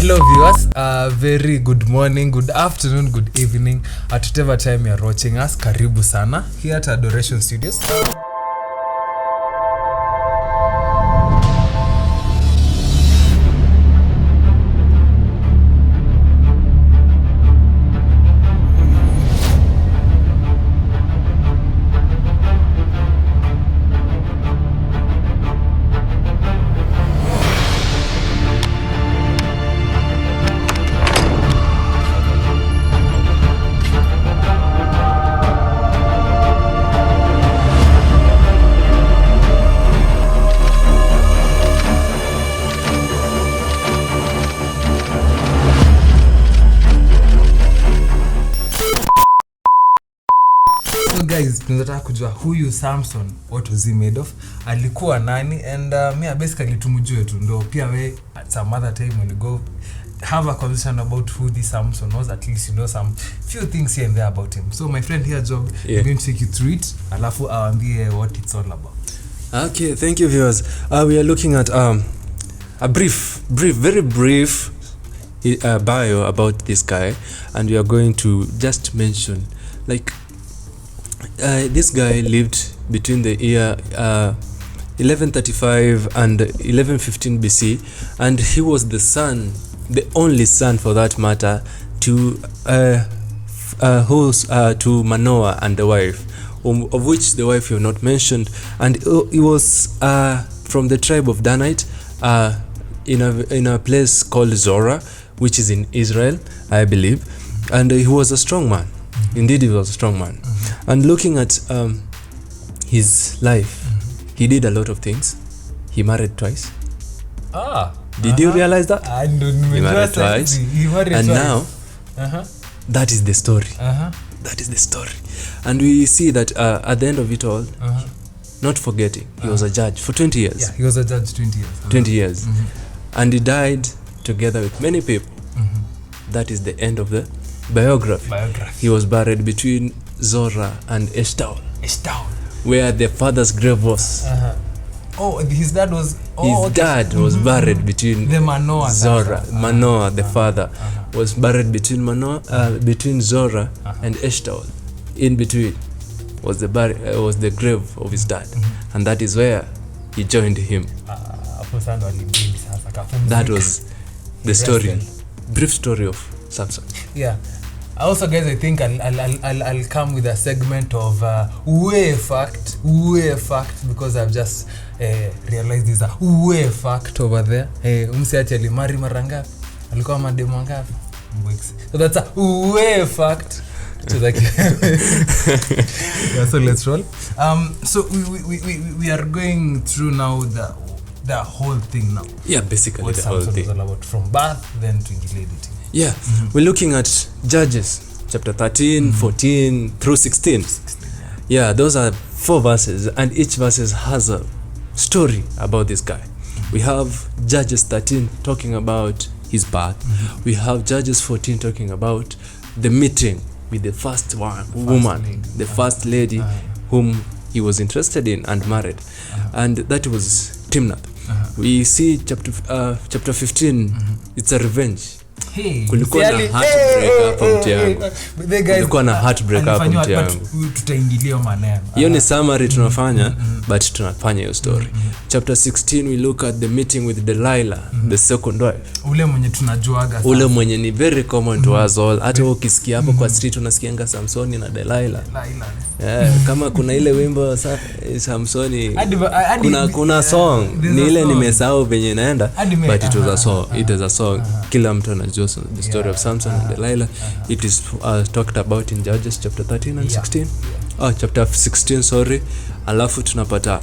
Hello viewers, very good morning, good afternoon, good evening at whatever time you're watching us. Karibu sana here at Adoration Studios. Guys, tunataka kujua huyu Samson, what was he made of, alikuwa nani, and me basically tumjue tu ndo pia we at some other time when you go have a conversation about who this Samson was, at least you know some few things here and there about him. So my friend here Job, I'm going to take you through it alafu aambie what it's all about. Okay, thank you viewers. We are looking at a very brief bio about this guy, and we are going to just mention like this guy lived between the year 1135 and 1115 BC, and he was the only son for that matter to to Manoah and the wife, of which the wife you not mentioned, and he was from the tribe of Danite, in a place called Zorah, which is in Israel, I believe, and he was a strong man. Indeed, he was a strong man. And looking at his life, he did a lot of things. He married twice. Did you realize that? I don't know. He married twice. And now, that is the story. That is the story. And we see that at the end of it all, not forgetting, he was a judge for 20 years. Yeah, he was a judge 20 years. 20 years. And he died together with many people. That is the end of the biography. He was buried between Zorah and Eshtaol, where the father's grave was. His dad was. Dad was buried between the Manoah. Zorah, Manoah, the father, was buried between between Zorah and Eshtaol. In between was the grave of his dad, and that is where he joined him. That was the story, brief story of Samson. Yeah. Also, guys, I think I'll come with a segment of way fact, because I've just realized there's a way fact over there. Umsiachi alimari mara ngapi? Alikuwa mademo ngapi? So that's a way fact to the yeah, so let's roll. So we are going through now the whole thing now. Yeah, basically what the whole thing was all about, from birth then to editing. Yeah, we're looking at Judges chapter 13, 14 through 16. Yeah, those are 4 verses, and each verse has a story about this guy. We have Judges 13 talking about his birth. We have Judges 14 talking about the meeting with the first first lady whom he was interested in and married, and that was Timnath. We see chapter 15, it's a revenge. Kulikuwa na heartbreak hapo mti yangu. Kulikuwa na heartbreak hapo mti yangu. Tutaingilia maneno. Hiyo ni summary tunafanya, but tunafanya hiyo story. Chapter 16 we look at the meeting with Delilah, the second wife. Ule mwenye tunajuaga sasa. Ule mwenye ni very common to us all. Hata ukisikia hapo kwa street unasikianga Samsoni na Delilah. Kama kuna ile wimbo Samsoni, kuna song ni ile nimesahau venye inaenda, but it was a song. It is a song. Kila mtu anajua the story of Samson and Delilah. It is talked about in Judges chapter 13 and 16. Chapter 16, sorry. Alafu tunapata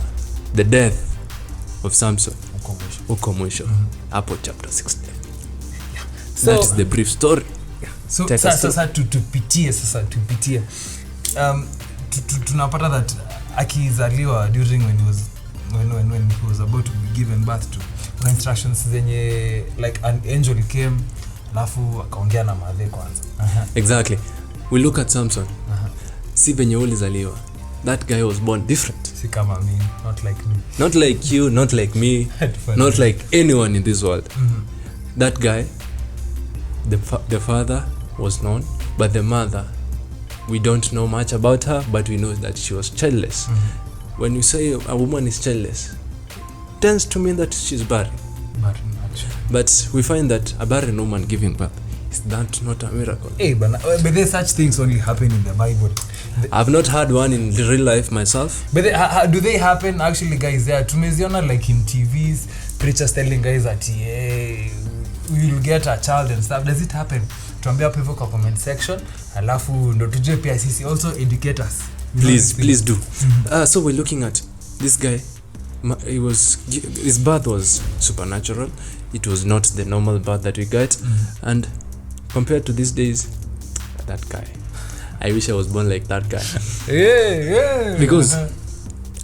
the death of Samson uko mwisho hapo chapter 16. So that is the brief story. So sasa tupitie tunapata that akizaliwa during when he was about to be given birth to, kuna instructions zenye like an angel came alafu akaongea na madhe kwanza. Exactly. We look at Samson. Si venye ulizaliwa. That guy was born different. Si kama mimi, not like me. Not like you, not like me, not like anyone in this world. That guy the father was known, but the mother, we don't know much about her, but we know that she was childless. When you say a woman is childless, tends to mean that she's barren. But we find that a barren woman giving birth, is that not a miracle? Hey, but there's such things only happen in the Bible. I've not had one in real life myself. But do they happen actually, guys? There tumeziona like in TVs, preachers telling guys that we will get a child and stuff. Does it happen? Tuambie hapo hivyo kwa comment section, alafu ndo tujue pia sisi, also educate us. Please do. So we're looking at this guy. His birth was supernatural. It was not the normal birth that we get. And compared to these days, that guy, I wish I was born like that guy. Yeah. Because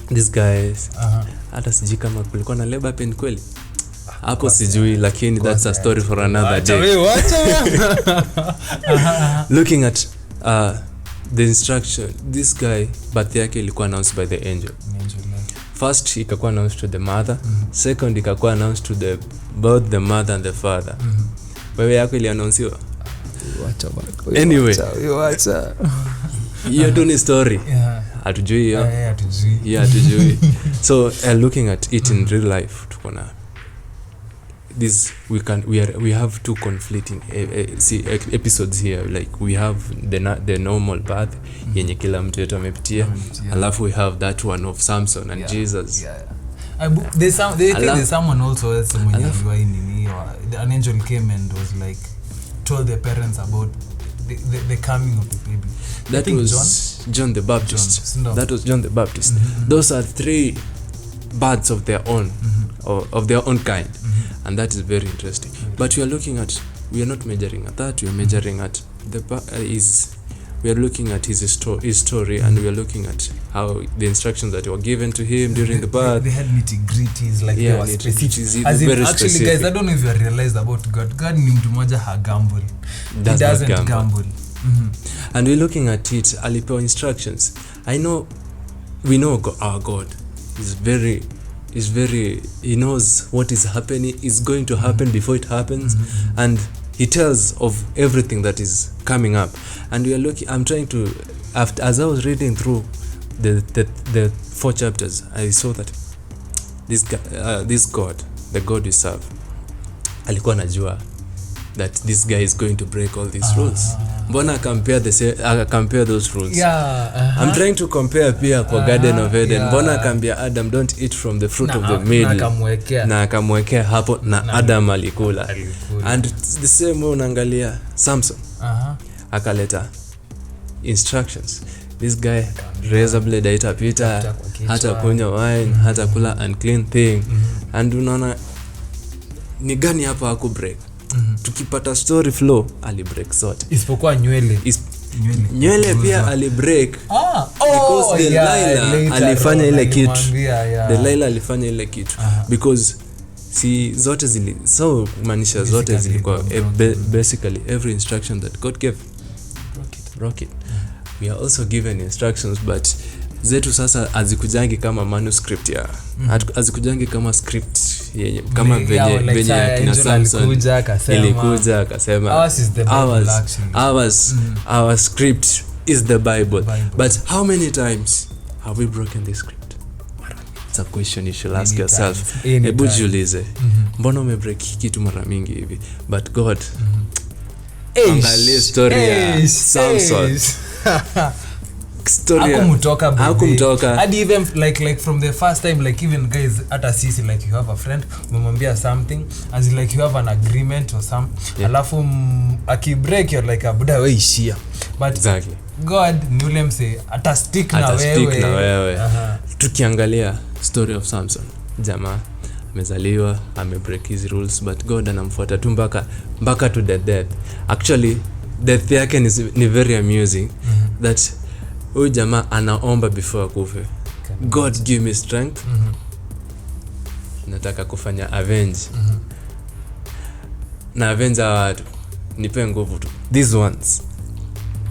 these guys, hata sijui kama kulikuwa na labor pain kweli. Hapo sijui, lakini that's a story for another day. Looking at the instruction, this guy, birth yake ilikuwa announced by the angel. First ikakuwa announced to the mother, second ikakuwa announced to both the mother and the father. Wewe yako iliannouncewa? Anyway, hiyo tu ni story. Hatujui hiyo. Hatujui. So looking at it in real life, tukona this we have two conflicting episodes here. Like we have the normal path yenye kila mtu yetu amepitia, alafu we have that one of Samson and Jesus. They think there's someone also else an angel came and was like told the parents about the coming of the baby. That was John the Baptist. That was John the Baptist. Those are three births of their own, of their own kind. And that is very interesting. But we are not measuring at that. We are measuring at we are looking at his story, and we are looking at how the instructions that were given to him during the birth. They had nitty-gritties, like they were specific. As in, actually, specific. Guys, I don't know if you realized about God. God ni mtu moja hagamble. He doesn't gamble. And we're looking at it, alipewa instructions. We know our God is very, he knows what is happening, is going to happen before it happens, and he tells of everything that is coming up. And we are looking, I'm trying to, as I was reading through the 4 chapters, I saw that this God, the God we serve, alikuwa najua that this guy is going to break all these rules. Mbona compare those rules? I'm trying to compare pia kwa Garden of Eden. Mbona akambia Adam, don't eat from the fruit of the middle. Na akamwekea hapo na Adam alikula. And the same way unaangalia Samson. Akaleta instructions. This guy razor blade haitapita, hata kunywa wine, hata kula unclean thing. And unaona ni gani hapa haku break? Tukipata story flow ali-break zote isipokuwa nywele pia ali-break because Delilah alifanya ile kitu. Delilah alifanya ile kitu because si zote maanisha zote zilikuwa basically every instruction that God gave rock it. We are also given instructions, but zetu sasa azikujangi kama manuscript azikujangi kama script yenye kama venye kina Samson ilikuja akasema our script is the Bible. But how many times have we broken this script? It's a question you should ask yourself. Hebu jiulize, mbona umebreak kitu mara mingi hivi? But God, angalia story ya Samson. Hakumtoka hadi even like from the first time, like even guys hata sisi, like you have a friend umemwambia something as in like you have an agreement or something, alafu akibreak you're like abuda wewe ishia, but exactly God ni ule mse ata stick na wewe. Tukiangalia story of Samson, jamaa amezaliwa amebreak his rules, but God anamfuata tu mpaka to the death. Actually death yake ni very amusing. That huyu jamaa anaomba before akufe, God give me strength, nataka kufanya avenge na avenge watu, nipe nguvu tu these ones.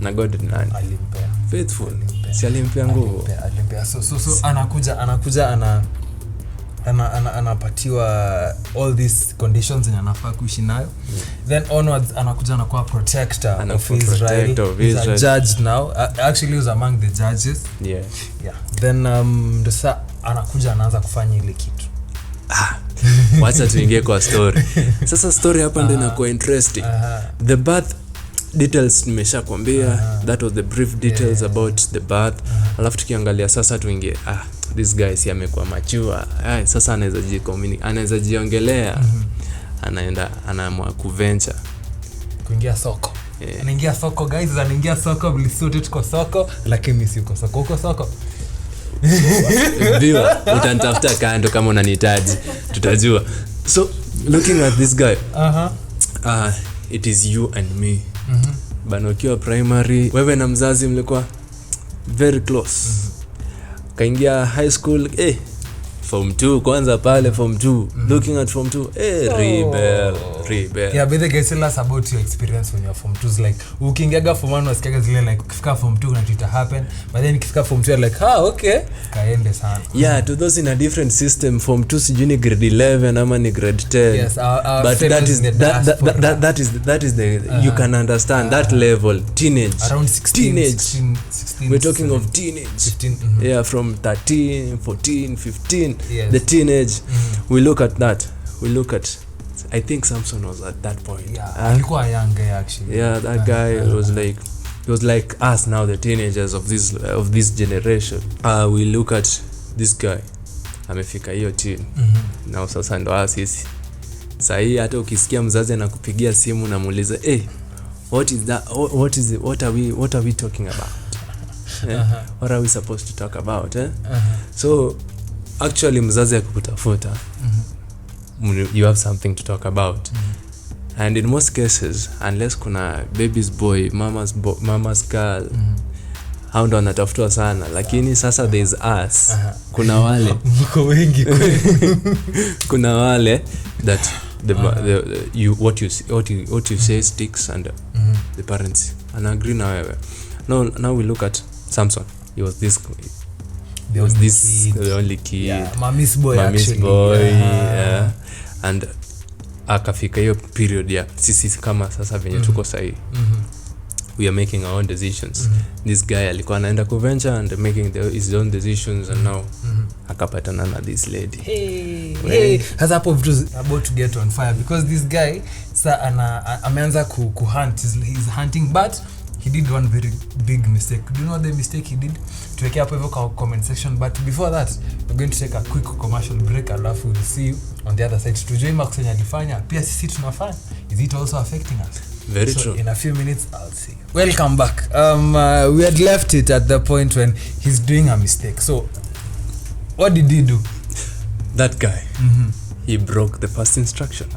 Na God ni nani? Alimpea faithful, si alimpea nguvu. Alimpea. So anakuja anapatiwa all these conditions and anafaa kuishi nayo. Then onwards anakuja anakuwa protector of Israel. He's a judge now. Actually he was among the judges. Yeah. Then ndosa anakuja anaanza kufanya ile kitu. Wacha tuingie kwa story. Sasa story hapa ndio inakuwa interesting. The birth details nimeshakwambia. That was the brief details about the birth. Alafu tukiangalia sasa tuingie this guy si amekuwa mature. Sasa anaweza jiongelea. Anaamua kuventure kuingia soko. Anaingia soko guys, anaingia soko, bilisuti tuko soko, lakini si uko soko. Uko soko. Viwa, utanitafuta kando kama unanihitaji, tutajua. So looking at this guy, it is you and me. Bana ukiwa primary, wewe na mzazi mlikuwa very close. Kaingia high school, form 2 kwanza pale form 2, looking at form 2, rebel. Yeah, but the guys tell us about your experience when you are form 2s, like ukiingiaga form 1 wasikiaga zile like ukifika form 2 na tuta happen, but then ukifika form 2 like okay kaende sana. Yeah, to those in a different system, form 2 sijui ni grade 11 ama ni grade 10. Yes, but that is the you can understand that level, teenage, around 16. We're talking of teenage. 15. Yeah, from 13, 14, 15. Yes. The teenage. We look at that. I think Samson was at that point. Yeah, alikuwa young guy actually. Yeah, that guy was like us now, the teenagers of this generation. We look at this guy. Amefika hiyo teen. Now sasa ndo sisi. Sasa hata ukisikia mzazi anakupigia simu na muuliza, what is that? What are we talking about? What are we supposed to talk about? So actually mzazi akikutafuta, you have something to talk about. And in most cases, unless kuna baby's boy, mama's girl, hao ndo anatafutwa sana, lakini sasa there is us. Kuna wale mko wengi kuna wale that what you say sticks, and the parents agree na wewe. Now we look at Samson. He was the only kid. Yeah, mommy's boy. Yeah. And akafika hiyo period ya sisi kama sasa venye tuko sahi. We are making our own decisions. This guy alikuwa anaenda venture and making his own decisions, and now akapatana na this lady. Hey, has about to get on fire because this guy ameanza hunt. He's hunting, but he did one very big mistake. Do you know the mistake he did? Tuweke hapo hivyo kwa comment section, but before that we're going to take a quick commercial break, alafu we'll see you on the other side. Tujue Max alifanya pia sisi tunafanya. Is it also affecting us? Very true. In a few minutes I'll see. Welcome back. We had left it at the point when he's doing a mistake. So what did he do? That guy, he broke the first instruction.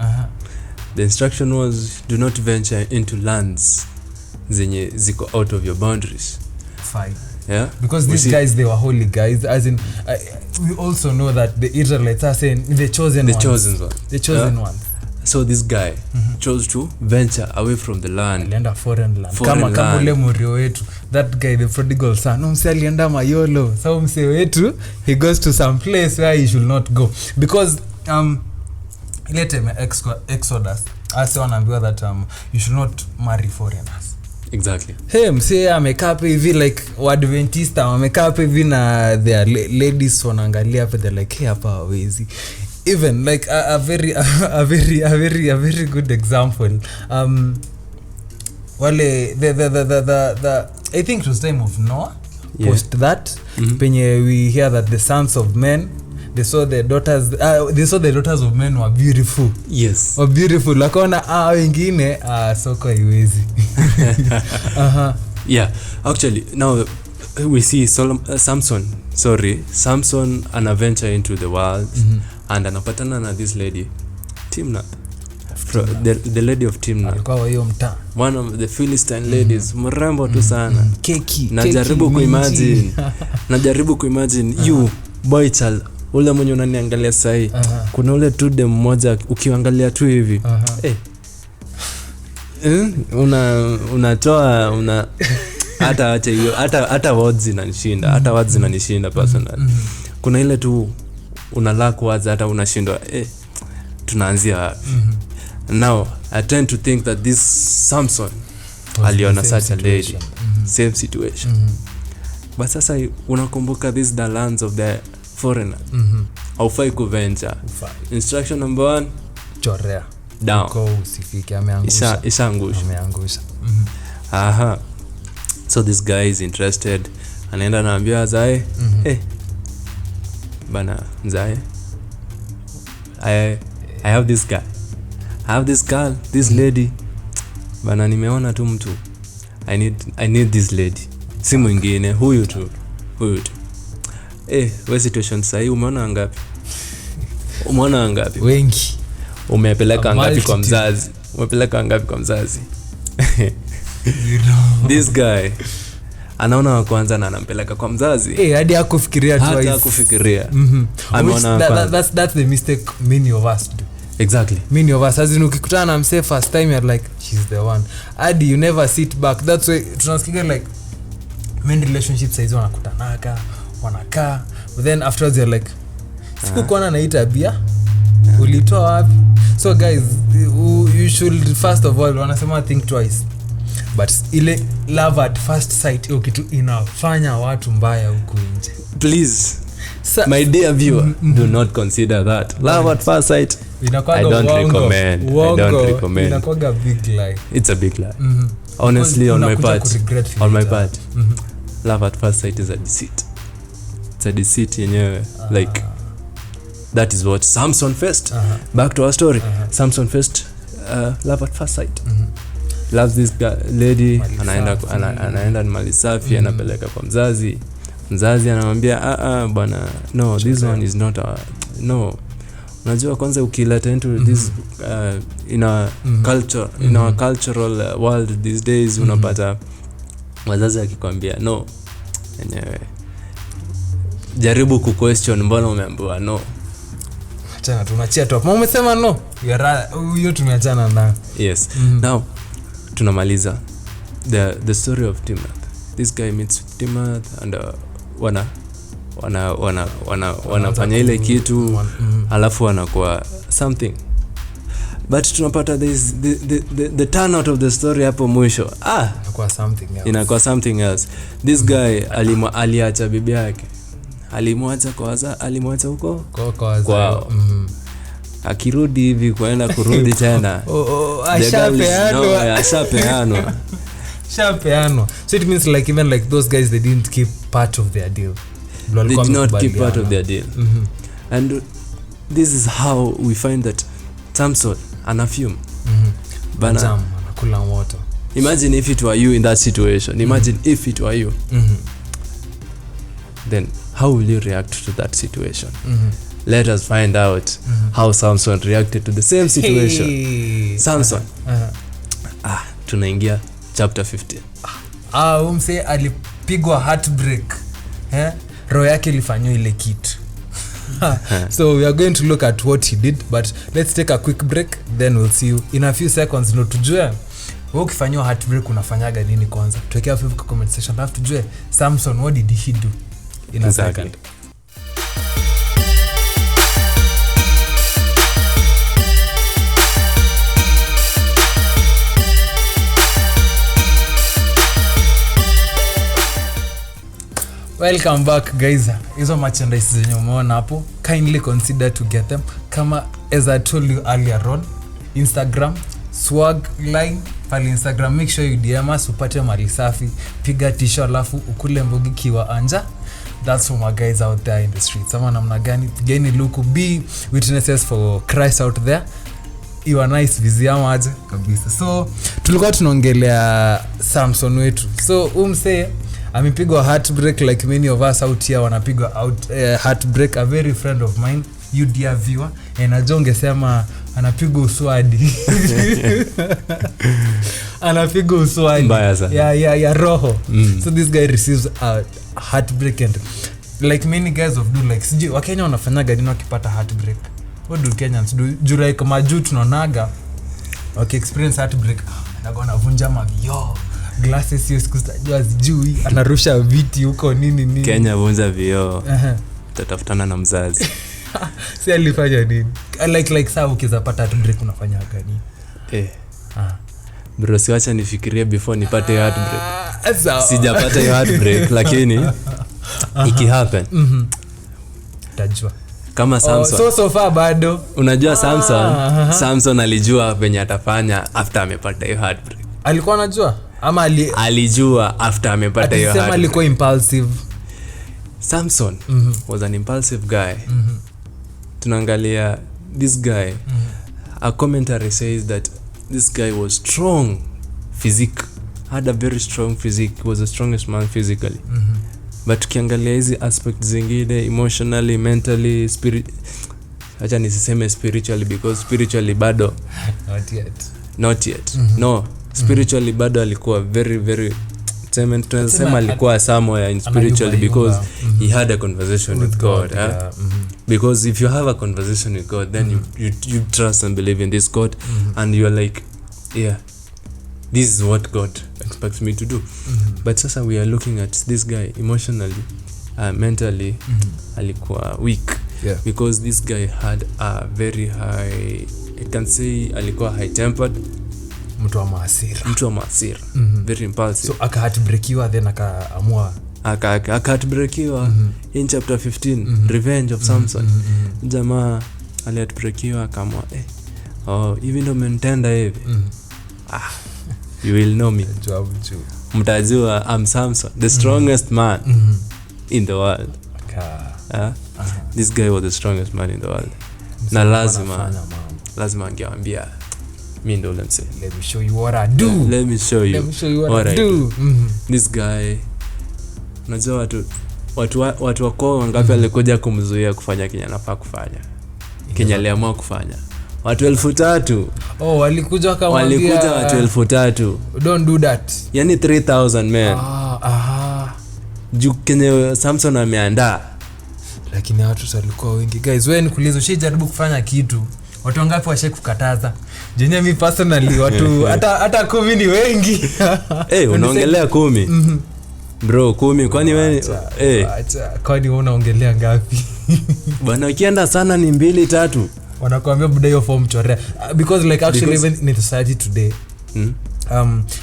The instruction was, do not venture into lands zenye ziko out of your boundaries. Fine. Yeah, because these guys, they were holy guys, as in we also know that the Israelites are saying the chosen ones. So this guy chose to venture away from the land. Alienda foreign land. Kama ule murio wetu, that guy, the prodigal son, mse alienda mayolo. So mse wetu, he goes to some place where he should not go, because ile time Exodus ase wanaambiwa that you should not marry foreigners. Exactly. Hey, mse amekaa hapa hivi like Adventista amekaa hapa hivi na their ladies wanaangalia hapa, they're like, hey, hapa hawezi. Even like a very good example. Wale the I think it was time of Noah. Yeah. Post that penye we hear that the sons of men, they saw the daughters of men were beautiful. Yes. Were beautiful. Lakona wengine soko haiwezi. Yeah, actually now we see Samson ana venture into the world, and anapatana na this lady Timnath, the lady of Timnath, alikuwa hiyo mtaa, one of the Philistine ladies, mrembo tu sana. Keki. Najaribu kuimagine you boy child, ule mwenye unaniangalia sahi, kuna ule tu dem mmoja ukiangalia tu hivi unatoa hata acha hiyo, hata words zinanishinda personally. Kuna ile tu unalack words hata unashindwa tunaanzia wapi. Now I tend to think that this Samson aliona such a lady, same situation. But sasa unakumbuka this the lands of the foreigner. Haufai kuventure. Instruction number 1, chorea down. Kwa usifike, ameangusha. Ameangusha. Aha. So this guy is interested. Anaenda naambia Zae, bana Zae, I have this guy. I have this girl, this lady. Bana nimeona tu mtu. I need this lady. Si mwingine, huyu tu. We situation sahi umeona ngapi? Wengi. Umepeleka ngapi kwa mzazi? You know. This guy anaona wa kwanza na anampeleka kwa mzazi. Hadi hakufikiria twice. Hata kufikiria. That's the mistake many of us do. Exactly. Many of us, as in ukikutana na mse first time you're like she's the one. Hadi you never sit back. That's why tunasikia like men relationships size wanakaa but then afterwards you're like sikukuona naita bia ulitoa wapi? So guys, you should first of all wanasema think twice. But ile love at first sight hiyo kitu inafanya watu mbaya huku nje. Please, my dear viewer, do not consider that. Love at first sight, I don't recommend. Inakuwa big lie. It's a big lie. Honestly, on my part, love at first sight is a deceit. It's a deceit yenyewe. Like that is what Samson faced. Back to our story. Samson faced love at first sight. Loves this lady, anaenda mali safi, anapeleka kwa mzazi anamwambia bwana, no, this one is not no. Unajua kwanza ukileta into this in a culture, in our cultural world these days, unapata wazazi akikwambia no, yenyewe jaribu ku-question mbona umeambiwa no. Achana tunachia tu. Mama umesema no. Hiyo tumeachana na. Yes. Now tunamaliza the story of Timnath. This guy meets Timnath and wanafanya ile kitu alafu wanakuwa something. But tunapata the turn out of the story hapo mwisho. Inakuwa something else. This guy aliacha bibi yake. Alimwacha huko kwao. Akirudi hivi kuenda kurudi tena. Ashapeanwa. So it means like even like those guys, they didn't keep part of their deal. They did not keep part of their deal. And this is how we find that Samson anafume. Bana anakula moto. Imagine if it were you in that situation. Imagine if it were you. Then how will you react to that situation? Let us find out how Samson reacted to the same situation. Hey. Samson. Tunaingia chapter 15. Umse alipigwa heartbreak. Roho yake ilifanywa ile kitu. So we are going to look at what he did, but let's take a quick break, then we'll see you in a few seconds. No, tujue wewe ukifanywa heartbreak unafanyaga nini kwanza? Tuwekea hapo kwa comment section, alafu tujue Samson, what did he do in a second. Welcome back guys. Hizo merchandise zenye umeona hapo, kindly consider to get them. Kama as I told you earlier on, Instagram swag line pale Instagram, make sure you DM us upate mali safi, piga t-shirt alafu ukule mbogi kiwa anja. That's for my guys out there in the streets. Sama namna gani pigeni luku, be witnesses for Christ out there. You are nice viziama aje kabisa. So tulikuwa tunaongelea Samson wetu. So umse amepigwa heartbreak like many of us out here wanapigwa heartbreak. A very friend of mine, you dear viewer, and ajongesema anapigwa uswadi. Anapigwa uswadi ya roho. So this guy receives a heartbreak, and like many guys of do like siji Wakenya wanafanyaga nini wakipata heartbreak? What do Kenyans do? Jura kama juu tunaonaga experience heartbreak, anaona vunja mavio glasses hiyo sikustajua sijui, anarusha viti huko nini. Kenya vunja vioo. Tatafutana na mzazi. Si alifanya nini? Like saa ukizapata heartbreak unafanya gani? Bro, siwacha nifikirie before nipate heartbreak. Sijapata heartbreak lakini ikihappen tajua kama Samson. So far bado. Unajua Samson alijua venye atafanya after amepata hiyo heartbreak. Alikuwa anajua ama alijua after amepata hiyo heartbreak. Alikuwa impulsive. Samson was an impulsive guy. Tunaangalia this guy. A commentary says that this guy was strong physique, had a very strong physique, was the strongest man physically. But tukiangalia hizi aspects zingine, emotionally, mentally, acha nisiseme spiritually because spiritually bado not yet. No, spiritually bado alikuwa very very tunasema alikuwa somewhere in spiritually because he had a conversation with God. Because if you have a conversation with God, then you trust and believe in this God, and you're like, yeah, this is what God expects me to do. But sasa we are looking at this guy emotionally, mentally, alikuwa weak. Because this guy had a very high, I can say alikuwa high tempered, mtu wa maasira. Very impulsive. So akaheartbreakiwa then akaamua akaheartbreakiwa in chapter 15 Revenge of Samson. Jamaa aliheartbreakiwa akaamua even though umenitenda hivi you will know me. Mtajua I'm Samson, the strongest man in the world. This guy was the strongest man in the world. Na lazima angeambia mi ndo ule mse. Let me show you what I do. Let me show you what I do. This guy, unajua watu wako wangapi alikuja kumzuia kufanya kenye anafaa kufanya, kenye aliamua kufanya? Watu 3,000. Walikuja wakamwambia watu 3,000. Don't do that. Yani 3,000 men. Juu kenye Samson ameandaa. Lakini watu walikuwa wengi. Guys, wewe nikuulize, ushajaribu kufanya kitu, watu wangapi washakukataza? Jenye mi personally watu hata 10 ni wengi. Unaongelea 10. Bro, 10 kwani wewe kwani wewe unaongelea ngapi? Bwana ukienda sana ni 2-3. Wanakuambia buda hiyo form chorea. Because like actually even in society today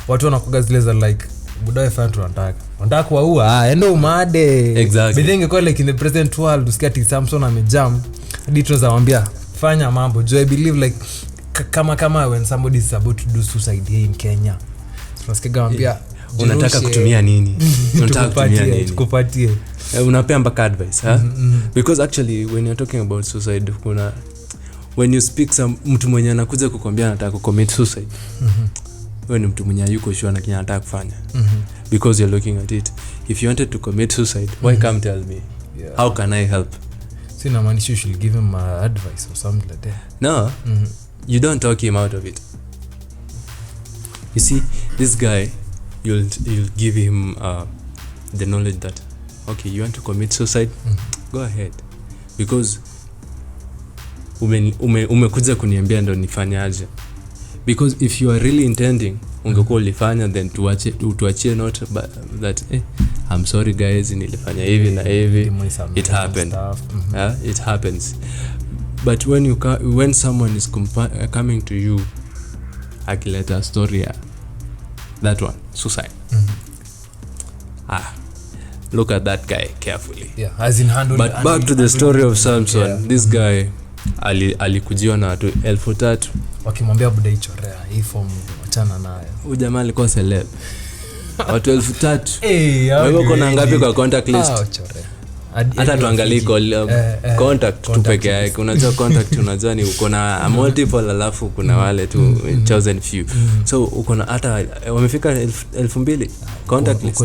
watu wanakuga zile za like buda wewe fan wanataka kuua endo umade. Exactly. But then like in the present world usikia ati Samson amejam hadi tunawambia fanya mambo. Do I believe like kama when somebody is about to do suicide here in Kenya, tunasikia gambia unataka kutumia nini? Unataka kutumia nini? Tukupatie. Unapea mpaka advice, Because actually when you're talking about suicide, when you speak mtu mwenye anakuja kukwambia anataka kucommit suicide, wewe ni mtu mwenye yuko sure na kile anataka kufanya. Because you're looking at it. If you wanted to commit suicide, why come tell me? How can I help? Sina maanisha you should give him advice or something like that. No. You don't talk him out of it. You see, this guy, you'll give him the knowledge that okay, you want to commit suicide, go ahead, because umekuja kuniambia ndo nifanyaje. Because if you are really intending ungekuwa ulifanya, then tuachie note that I'm sorry guys, nilifanya hivi na hivi, it happened. It happens. But when someone is coming to you akileta story that one suicide, look at that guy carefully. As in handle. But back to the story of Samson. This guy alikujiwa na watu 3,000 wakimwambia buda ichorea hii form achana nayo. Huyu jamaa alikuwa celeb. Watu 3,000. Wewe uko na ngapi kwa contact list? Hata tuangalie contact tu peke yake. Unajua contact unajua ni uko na multiple, alafu kuna wale tu chosen few. So uko na hata wamefika 2,000 contact list.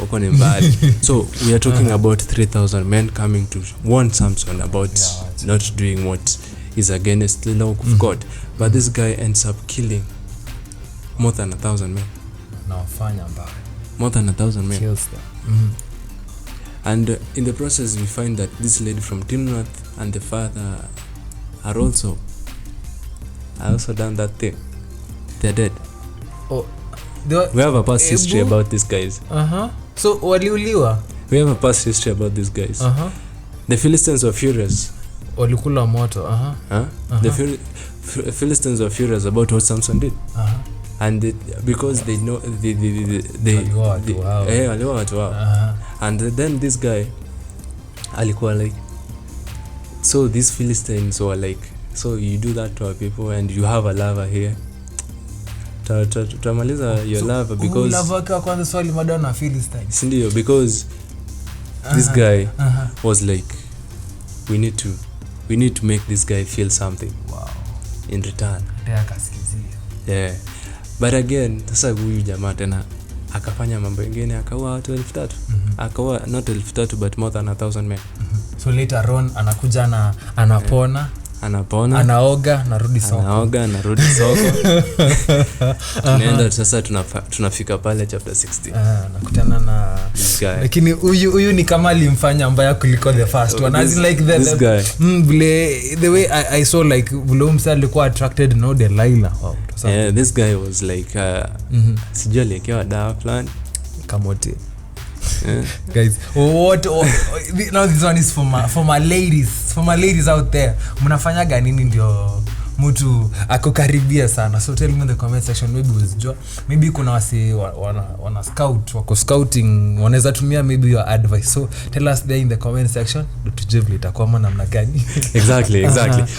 Uko ni mbali. So we are talking about 3,000 men coming to warn Samson about not doing what is against the law of God. But this guy ends up killing more than 1,000 men. More than 1,000 men. Kills them. And in the process we find that this lady from Timnath and the father are also done that thing. They're dead. We have a past history about these guys. So waliuliwa. We have a past history about these guys. The Philistines were furious walikula moto. The Philistines were furious about what Samson did. And because they know waliwa watu wao. And then this guy alikuwa like, so these Philistines were like, so you do that to our people and you have a lover here. Tutamaliza your lover because lover kwa kwanza swali madonna Philistines. Sindio, because this guy was like, we need to make this guy feel something. Wow. In return. Yeah. But again, sasa huyu jamaa tena akafanya mambo mengine, akaua watu 3,000. Akaua not 3,000 but more than 1,000 men. So later on anakuja na anapona, anaoga, narudi soko. Tunaenda sasa tunafika pale chapter 60. Nakutana na lakini huyu ni kama alimfanya mbaya kuliko the first one. As in like this guy. The way I saw like Blomsa alikuwa attracted no Delilah. Wow. Yeah, this guy was like sijui alikiwa dawa plan kamote. Guys, now this one is for my ladies out there. Mnafanyaga nini ndio mtu akukaribia sana? So tell me in the comment section, maybe kuna wasi wana scout, wako scouting, wanaweza tumia maybe your advice. So tell us there in the comment section, tujevle itakuwa namna gani. Exactly.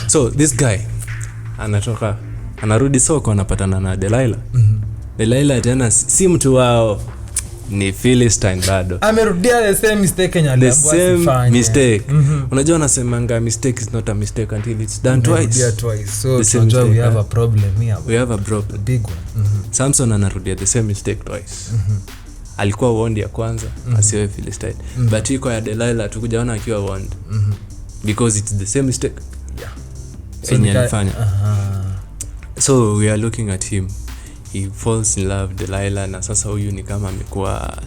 So this guy anarudi soko, anapatana na Delilah. Delilah tena si mtu wao, ni Philistine bado. Amerudia the same mistake mistake. Unajua anasemanga mistake is not a mistake until it's done twice. So we have a problem here. We have a problem, a big one. Samson anarudia the same mistake twice. Alikuwa warned ya kwanza asiwe Philistine. But iko ya Delilah tukujaona akiwa warned. Because it's the same mistake. Yeah. So alifanya. So we are looking at him. He falls in love Delilah, na sasa huyu ni kama amekuwa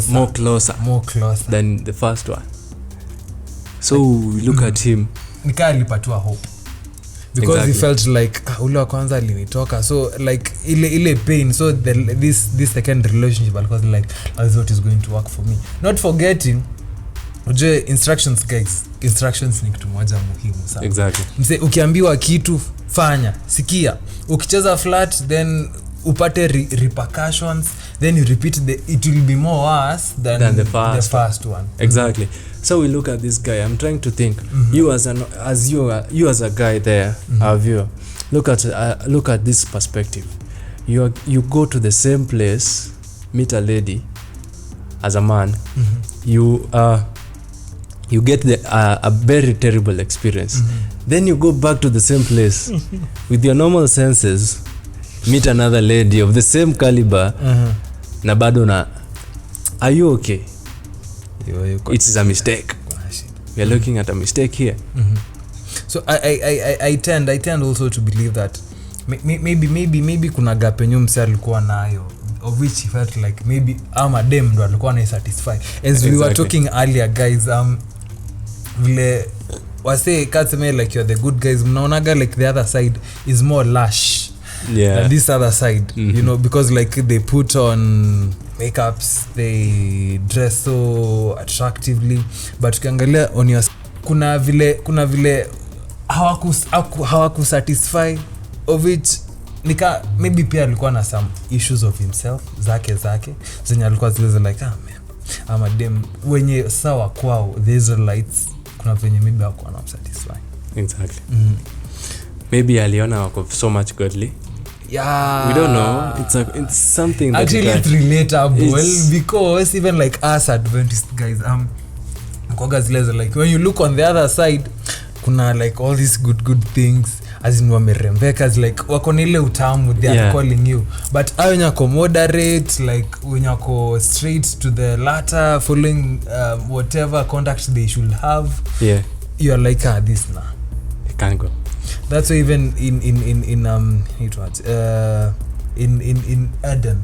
more closer than the first one. So we look at him, nikaa alipatiwa hope because he felt like ule wa kwanza alinitoka, so like ile pain. So this second relationship because like as what is going to work for me, not forgetting instructions ni kitu moja muhimu sana. Exactly. Mse ukiambiwa kitu fanya, sikia. Ukicheza flat then upate repercussions, then you repeat it will be more worse than the first one. Exactly. So we look at this guy. I'm trying to think. You as a guy there, our viewer, look at this perspective. You go to the same place, meet a lady as a man. You get a very terrible experience. Then you go back to the same place with your normal senses, meet another lady of the same caliber, na bado na, are you okay? It is a mistake. We are looking at a mistake here. So I tend also to believe that maybe kuna gap yenye mse alikuwa nayo, of which he felt like maybe dem ndo alikuwa na satisfy. As we were talking earlier, guys, vile wase kateme like you're the good guys, mnaonaga like the other side is more lush than this other side. You know, because like they put on makeups, they dress so attractively, but ukiangalia on your kuna vile hawaku satisfy, of which nika maybe pia alikuwa na some issues of himself zake zenye alikuwa zile like ama dem wenye sawa kwao the Israelites, kuna venye maybe hawakuwa na satisfy. Exactly. Maybe aliona wako so much godly. Yeah, we don't know. It's something that actually it's relatable, because even like us Adventist guys, mkoga zile like when you look on the other side, kuna like all these good things, as in wamerembeka, like wako nile utamu, they are calling you, but ayo nyako moderate, like wenyako straight to the latter, following whatever conduct they should have. You are like this now it can't go. That's why even in Eden,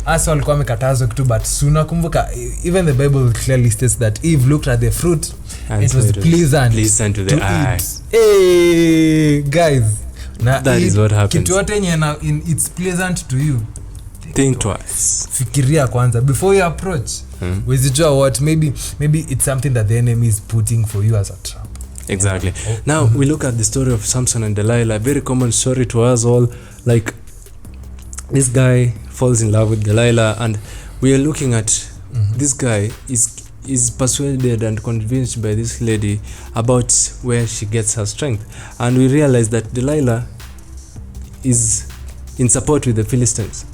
asa walikuwa wamekatazwa kitu, but suna kumbuka even the Bible clearly states that Eve looked at the fruit and it was pleasant to the eye. Hey guys, that is what happens. Kitu yote yenye it's pleasant to you, think twice. Fikiria kwanza before you approach. Wezijua what maybe it's something that the enemy is putting for you as a trap. Exactly. Oh, Now we look at the story of Samson and Delilah, a very common story to us all. Like, this guy falls in love with Delilah, and we are looking at this guy is persuaded and convinced by this lady about where she gets her strength, and we realize that Delilah is in support with the Philistines.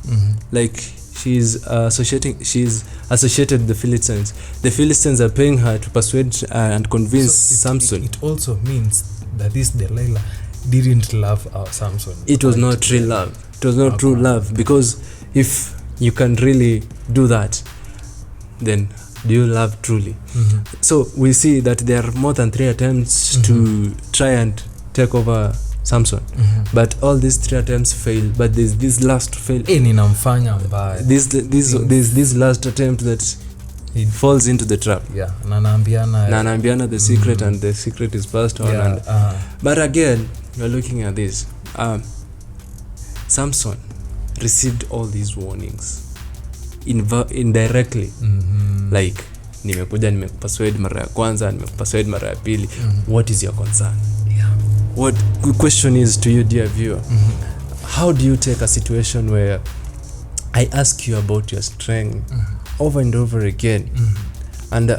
Like, she's associated with the Philistines. The Philistines are paying her to persuade and convince Samson. It also means that this Delilah didn't love our Samson. It was not real love. It was not true love, because if you can really do that, then do you love truly? So we see that there are more than 3 attempts to try and take over Samson, but all these 3 attempts fail. But there's this last fail. Ninamfanya mbaya. This last attempt that he falls into the trap. Yeah, na anaambiana the secret, and the secret is passed on. Yeah, but again, we're looking at this. Samson received all these warnings indirectly. Like, nimekupersuade mara ya kwanza, nimekupersuade mara ya pili. What is your concern? What good question is to you, dear viewer. How do you take a situation where I ask you about your strength over and over again, and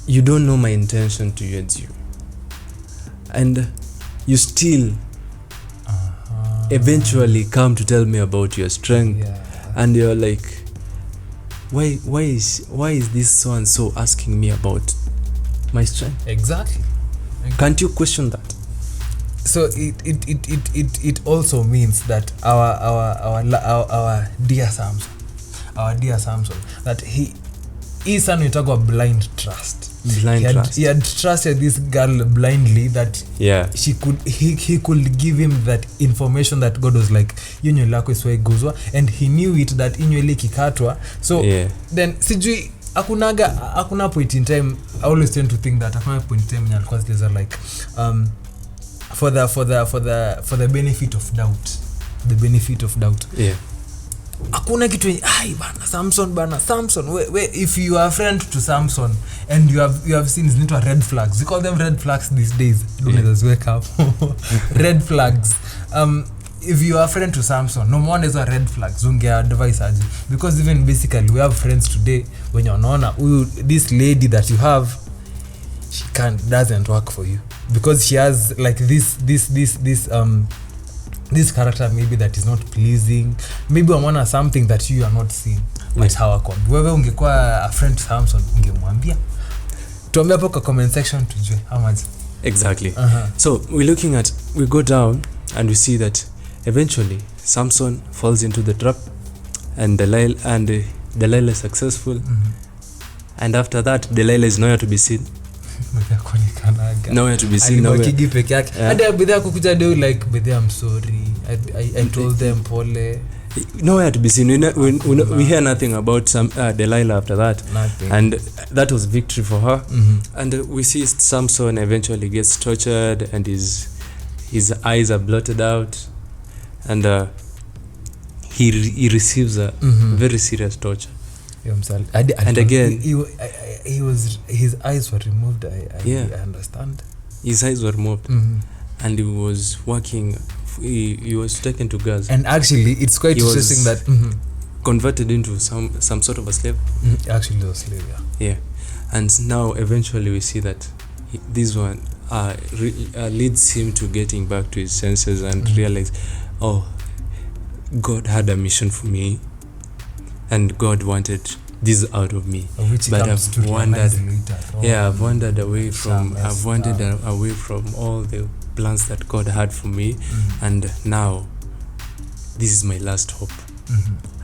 you don't know my intention towards you, and you still eventually come to tell me about your strength, and you're like, why is this so and so asking me about my strength? Exactly. Can't you question that? So it also means that our dear Samson, that he is an blind trust. He had trusted this girl blindly, that he could give him that information that God was like, inyo lako iswa iguzwa, and he knew it that inyo ile kikatwa. So then sijui hakuna point in time. I always tend to think that hakuna point in time alikuwa zile like for the benefit of doubt, hakuna kitu Samson if you are a friend to Samson and you have seen little red flags, we call them red flags these days. Don't let us wake up. Red flags. If you are a friend to Samson, no one is a red flags. Unge advice aje, because even basically we have friends today when you're unaona this lady that you have, she doesn't work for you because she has like this character maybe that is not pleasing. Maybe unaona something that you are not seeing. But how akwambia wewe ungekuwa a friend to Samson ungemwambia? Tuambie hapo kwa comment section tujue how much. Exactly. So we go down and we see that eventually Samson falls into the trap, and Delilah is successful. And after that Delilah is nowhere to be seen. Nowhere to be seen. Kigi peke yake. Hadi bidhaa kukuja do like bidhaa, I'm sorry. I told them pole. Nowhere to be seen. We hear nothing about Delilah after that. Nothing. And that was victory for her. And we see Samson eventually gets tortured, and his eyes are blotted out, and he receives a very serious torture. And again, his eyes were removed. I understand. His eyes were removed, and he was working. He was taken to Gaza. And actually, it's quite interesting that converted into some sort of a slave. Actually, a slave. Yeah, and now eventually we see that this one leads him to getting back to his senses and realize, oh, God had a mission for me, and God wanted this out of me, but I've wandered. I've wandered away from. I've wandered away from all the plans that God had for me, and now this is my last hope.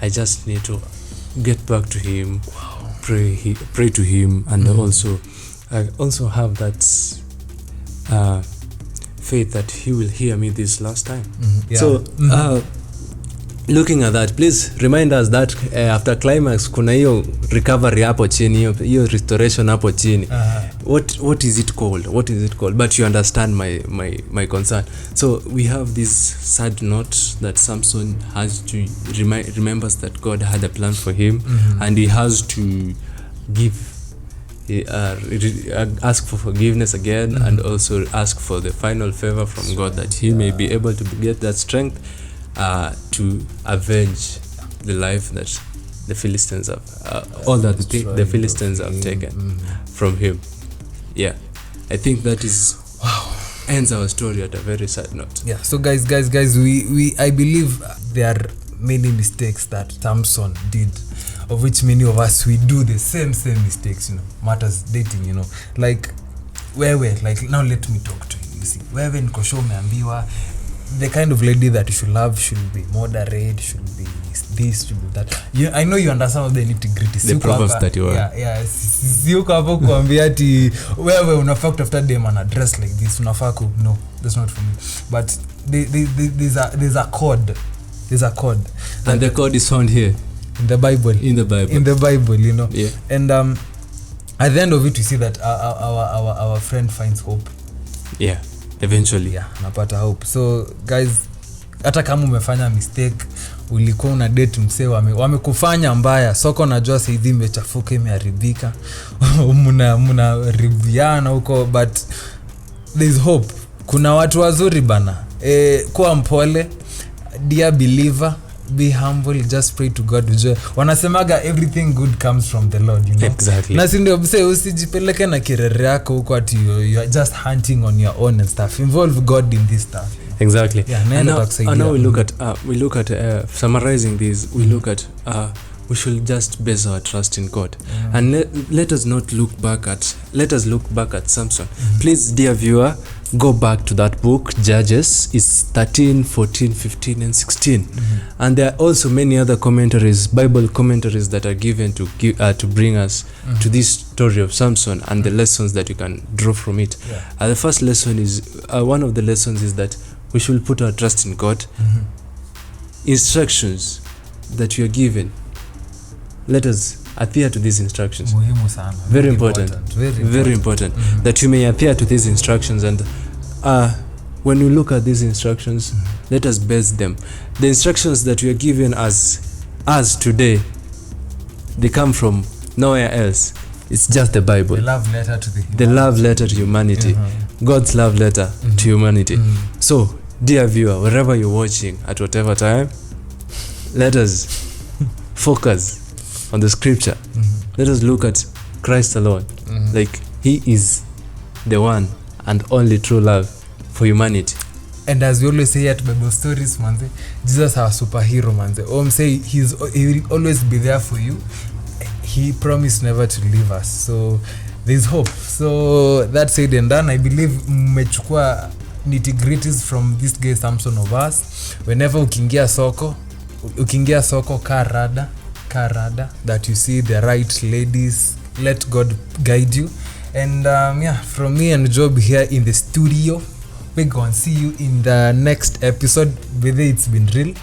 I just need to get back to Him, pray to Him, and I also have that faith that He will hear me this last time. So looking at that, please remind us that after climax kuna hiyo recovery hapo chini, hiyo restoration hapo chini. What is it called? But you understand my concern. So we have this sad note that Samson has to remembers that God had a plan for him, and he has to give ask for forgiveness again, and also ask for the final favor from God that he may be able to get that strength to avenge the life that the Philistines have all that the Philistines have taken from him. Yeah, I think that is ends our story at a very sad note. Yeah, so guys, we I believe there are many mistakes that Samson did, of which many of us we do the same mistakes, matters dating, like wewe, like now let me talk to you, see wewe niko show umeambiwa the kind of lady that you should love should be moderate, should be this, should be that. I know you understand all the nitty-gritty. The proverbs that you are. Yeah. Siyuko hapo kuambia ati wewe unafaa kutafuta dem ana dress like this, unafaa no, that's not for me. But there's a code. There's a code. And the code is found here. In the Bible. In the Bible, Yeah. And at the end of it, we see that our friend finds hope. Yeah. Eventually. Yeah, napata hope. So guys, hata kama umefanya mistake, ulikuwa una date msee wamekufanya mbaya, soko najua saizi imechafuka, imeharibika, mna riviana huko, but there's hope. Kuna watu wazuri bana. Kuwa mpole, dear believer, be humble, just pray to God. Wanasemaga everything good comes from the Lord, Exactly. Na si ndio msee usijipeleke na kirere yako huko ati you are just hunting on your own and stuff. Involve God in this stuff. Exactly. Yeah, and now we look at summarizing this, we look at we should just base our trust in God. And let us look back at Samson. Please, dear viewer, go back to that book, Judges. It's 13, 14, 15 and 16. And there are also many other commentaries, Bible commentaries, that are given to bring us to this story of Samson and the lessons that you can draw from it. The first lesson is one of the lessons is that we should put our trust in God. Instructions that you are given, let us adhere to these instructions. Muhimu sana. Very important. Very important. That you may adhere to these instructions, and when we look at these instructions, let us base them. The instructions that we are given as today, they come from nowhere else. It's just the Bible. The love letter to the love letter to humanity. God's love letter to humanity. So, dear viewer, wherever you're watching, at whatever time, let us focus on the scripture. Let us look at Christ alone. Like he is the one and only true love for humanity. And as we always say at Bible Stories, manze, Jesus our superhero, manze. Say he will always be there for you. He promised never to leave us. So there's hope. So that said and done, I believe mmechukua nitty-gritties from this guy Samson of us. Whenever ukiingia soko karada that you see the right ladies, let God guide you. And from me and Job here in the studio, we're going to see you in the next episode. Whether it's been real.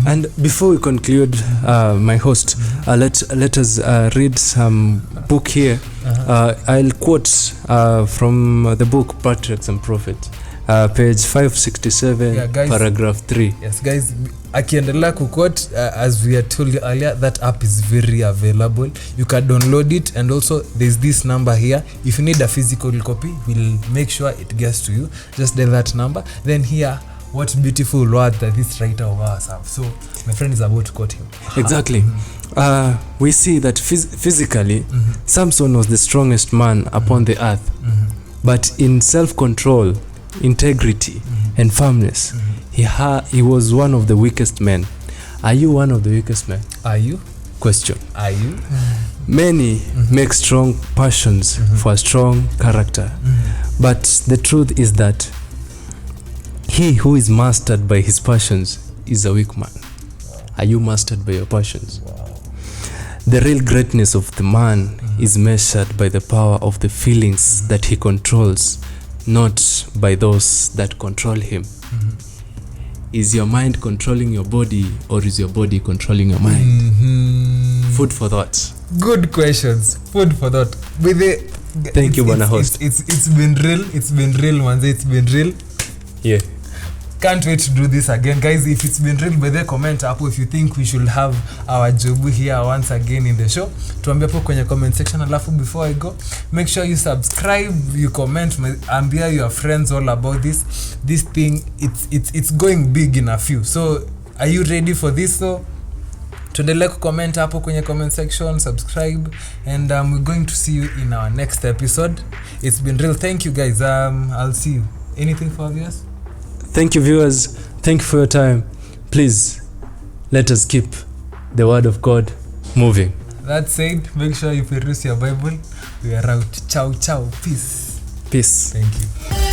And before we conclude, my host, let us read some book here. I'll quote from the book Patriarchs and Prophets, page 567, paragraph 3. Yes, guys, akiendelea kuquote, as we had told you earlier, that app is very available. You can download it, and also there's this number here. If you need a physical copy, we'll make sure it gets to you. Just dial that number. Then here, what beautiful words that this writer of ours have. So my friend is about to quote him. Exactly. We see that physically, Samson was the strongest man upon the earth. But in self-control, integrity, and firmness, he was one of the weakest men. Are you one of the weakest men? Are you? Question. Are you? Many make strong passions for a strong character. But the truth is that he who is mastered by his passions is a weak man. Are you mastered by your passions? The real greatness of the man is measured by the power of the feelings that he controls, not by those that control him. Is your mind controlling your body, or is your body controlling your mind? Food for thought. Good questions. Food for thought. Thank you, Bwana host. It's been real. It's been real, manze. It's been real. Yeah. can't wait to do this again, guys. If it's been real, by the comment hapo if you think we should have our Jobu here once again in the show. Tuambie hapo kwenye comment section. Alafu before I go, make sure you subscribe, you comment, ambia your friends all about this thing. It's going big in a few. So are you ready for this? So tuendelee comment hapo kwenye comment section, subscribe, and we're going to see you in our next episode. It's been real. Thank you, guys. I'll see you. Anything for viewers? Thank you, viewers. Thank you for your time. Please let us keep the word of God moving. That said, make sure you peruse your Bible. We are out. Ciao, ciao. Peace. Peace. Thank you.